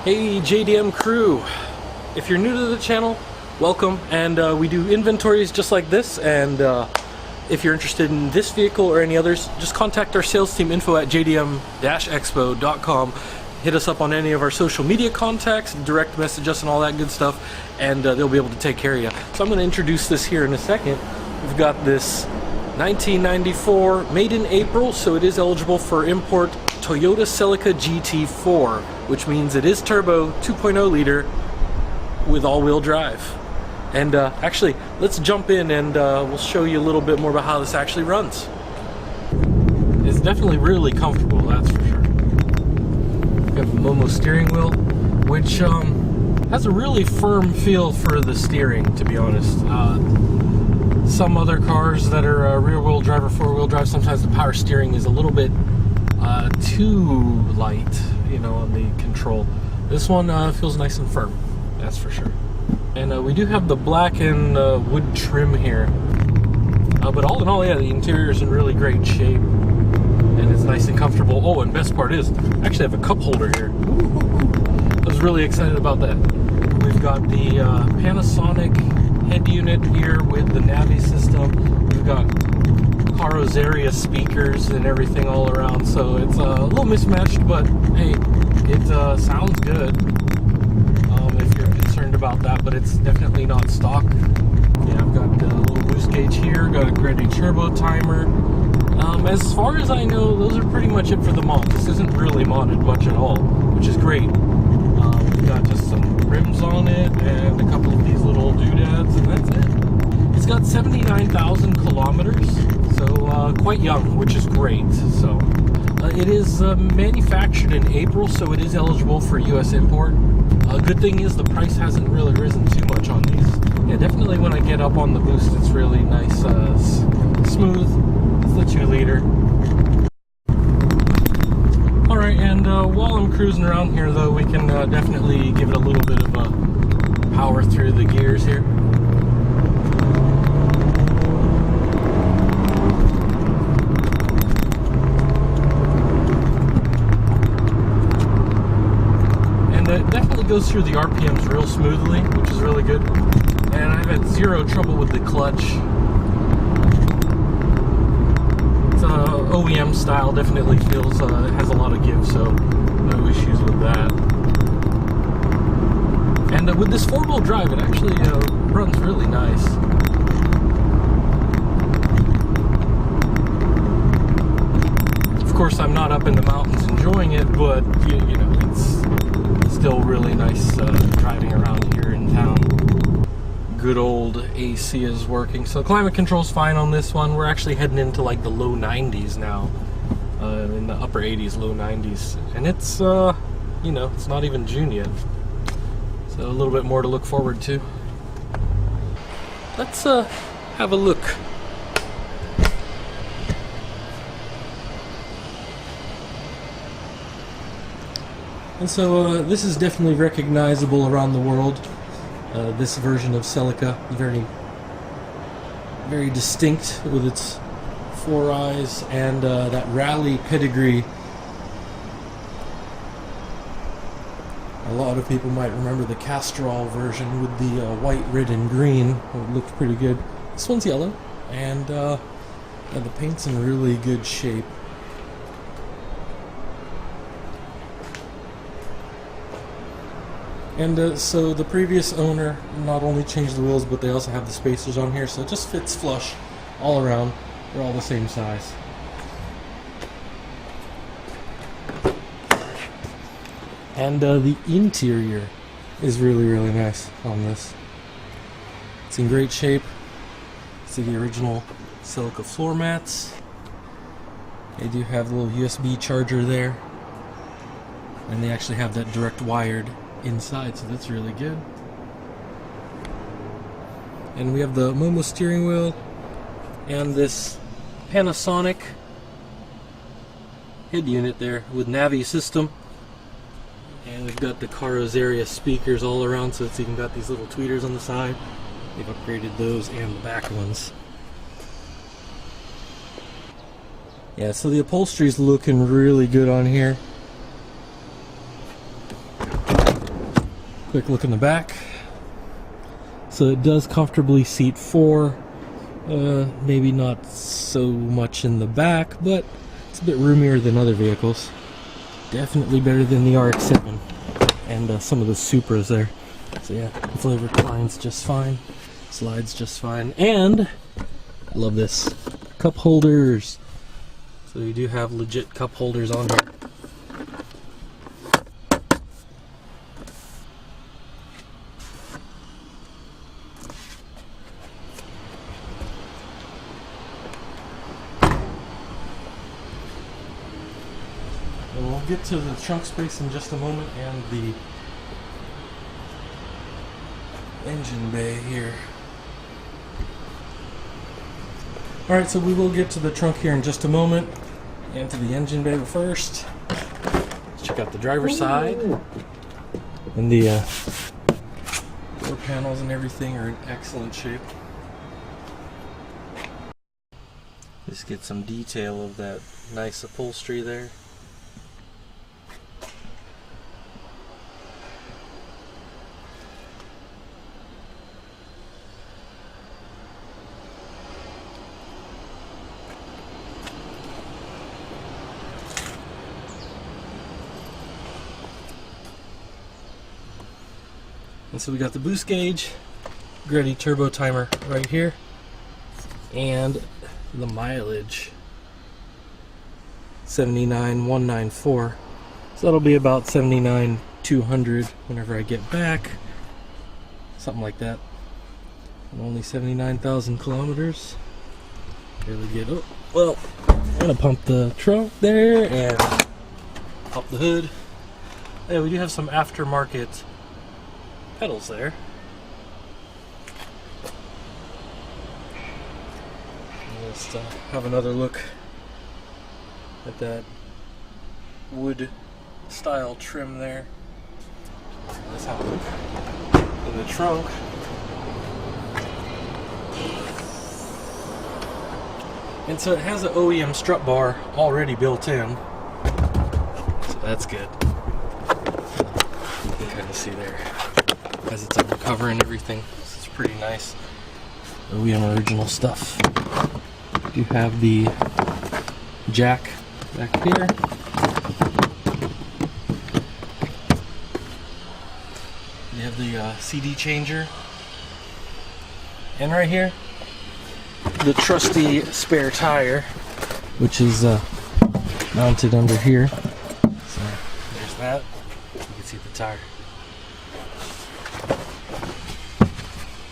Hey JDM crew, if you're new to the channel, welcome, and we do inventories just like this, and if you're interested in this vehicle or any others, just contact our sales team, info at JDM-EXPO.com. Hit us up on any of our social media contacts, direct message us and all that good stuff, and they'll be able to take care of you. So I'm going to introduce this here in a second. We've got this 1994, made in April, so it is eligible for import, Toyota Celica GT4, which means it is turbo, 2.0 liter, with all-wheel drive. And actually, let's jump in and we'll show you a little bit more about how this actually runs. It's definitely really comfortable, that's for sure. We have the Momo steering wheel, which has a really firm feel for the steering, to be honest. Some other cars that are rear-wheel drive or four-wheel drive, sometimes the power steering is a little bit too light, you know, on the control. This one feels nice and firm, that's for sure. And we do have the black and wood trim here. But all in all, yeah, the interior is in really great shape. And it's nice and comfortable. Oh, and best part is, I actually have a cup holder here. I was really excited about that. We've got the Panasonic head unit here with the Navi system. We've got Carrozzeria speakers and everything all around, so it's a little mismatched, but hey, it sounds good if you're concerned about that, but it's definitely not stock. Yeah, I've got the little boost gauge here, got a Grady turbo timer. As far as I know, those are pretty much it for the mod. This isn't really modded much at all, which is great. We've got just some rims on it and a couple of these little doodads, and that's it. It's got 79,000 kilometers, so quite young, which is great. So it is manufactured in April, so it is eligible for U.S. import. Good thing is the price hasn't really risen too much on these. Yeah, definitely when I get up on the boost, it's really nice, smooth. It's the 2-liter. Alright, and while I'm cruising around here, though, we can definitely give it a little bit of power through the gears here. It definitely goes through the RPMs real smoothly, which is really good. And I've had zero trouble with the clutch. It's OEM style, definitely feels it has a lot of give, so no issues with that. And with this four-wheel drive, it actually runs really nice. Of course, I'm not up in the mountains enjoying it, but you know, it's still really nice driving around here in town. Good old AC is working, so climate control's fine on this one. We're actually heading into like the low 90s now, in the upper 80s, low 90s, and it's you know, it's not even June yet, so a little bit more to look forward to. Let's have a look. And so this is definitely recognizable around the world. This version of Celica, very, very distinct with its 4 eyes and that rally pedigree. A lot of people might remember the Castrol version with the white, red, and green. It looked pretty good. This one's yellow, and yeah, the paint's in really good shape. And so the previous owner not only changed the wheels, but they also have the spacers on here, so it just fits flush all around. They're all the same size. And the interior is really, really nice on this. It's in great shape. See the original Celica floor mats. They do have a little USB charger there. And they actually have that direct wired inside, so that's really good. And we have the Momo steering wheel and this Panasonic head unit there with Navi system, and we've got the Carrozzeria speakers all around, so it's even got these little tweeters on the side. They've upgraded those and the back ones. Yeah, so the upholstery's looking really good on here. Quick look in the back. So it does comfortably seat 4. Maybe not so much in the back, but it's a bit roomier than other vehicles. Definitely better than the RX-7 and some of the Supras there. So yeah, hopefully it reclines just fine, slides just fine, and I love this, cup holders. So you do have legit cup holders on here. And we'll get to the trunk space in just a moment and the engine bay here. Alright, so we will get to the trunk here in just a moment and to the engine bay, but first let's check out the driver's side. And the door panels and everything are in excellent shape. Just get some detail of that nice upholstery there. And so we got the boost gauge, Greddy turbo timer right here, and the mileage, 79,194. So that'll be about 79,200 whenever I get back, something like that. And only 79,000 kilometers. Barely get. Oh, well, I'm gonna pump the trunk there and pop the hood. Yeah, we do have some aftermarket pedals there. Just have another look at that wood style trim there. Let's have a look in the trunk. And so it has an OEM strut bar already built in, so that's good. You can kind of see there. Has its own cover and everything. This is pretty nice. OEM original stuff. You have the jack back here. You have the CD changer. And right here, the trusty spare tire, which is mounted under here. So there's that. You can see the tire.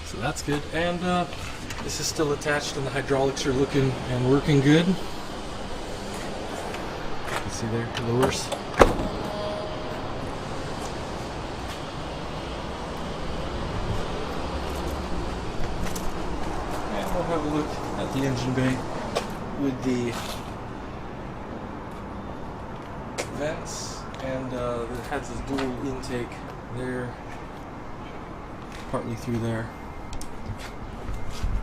So that's good, and this is still attached and the hydraulics are looking and working good. You can see there, the lowers. And we'll have a look at the engine bay with the vents, and it has this dual intake there, partly through there.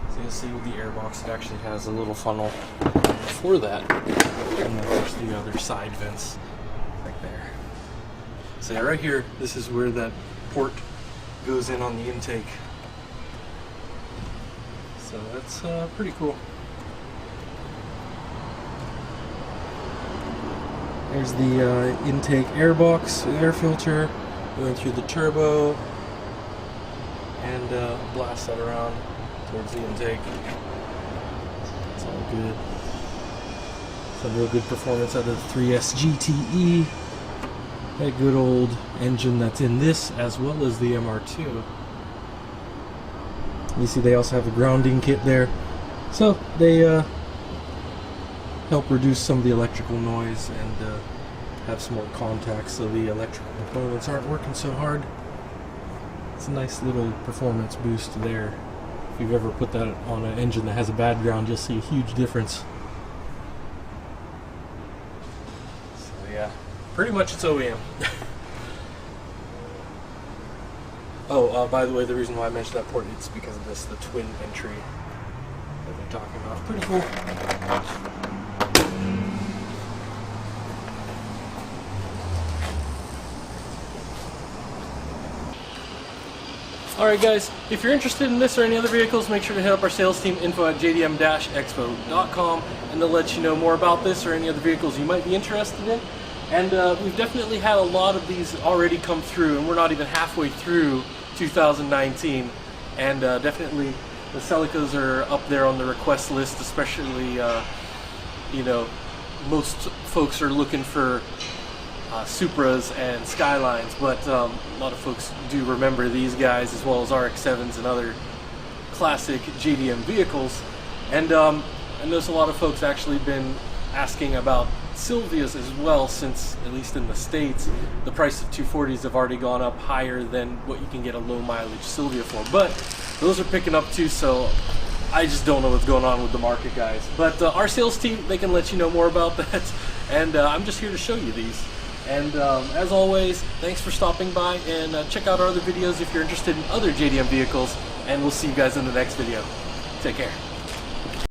So you'll see with the airbox, it actually has a little funnel for that, and then there's the other side vents right there. So yeah, right here, this is where that port goes in on the intake. So that's pretty cool. There's the intake airbox, air filter, going through the turbo, and blast that around towards the intake. It's all good. Some real good performance out of the 3S GTE. That good old engine that's in this, as well as the MR2. You see they also have a grounding kit there. So they help reduce some of the electrical noise and have some more contacts so the electrical components aren't working so hard. It's a nice little performance boost there. If you've ever put that on an engine that has a bad ground, you'll see a huge difference. So yeah, pretty much it's OEM. Oh, by the way, the reason why I mentioned that port is because of this, the twin entry that they're talking about. Pretty cool. Alright guys, if you're interested in this or any other vehicles, make sure to hit up our sales team info at JDM-EXPO.com, and they'll let you know more about this or any other vehicles you might be interested in. And we've definitely had a lot of these already come through, and we're not even halfway through 2019. And definitely the Celicas are up there on the request list, especially, you know, most folks are looking for Supras and Skylines, but a lot of folks do remember these guys as well as RX-7s and other classic JDM vehicles. And I notice a lot of folks actually been asking about Silvias as well, since at least in the States the price of 240s have already gone up higher than what you can get a low mileage Silvia for, but those are picking up too, so I just don't know what's going on with the market, guys. But our sales team, they can let you know more about that, and I'm just here to show you these. And as always, thanks for stopping by, and check out our other videos if you're interested in other JDM vehicles, and we'll see you guys in the next video. Take care.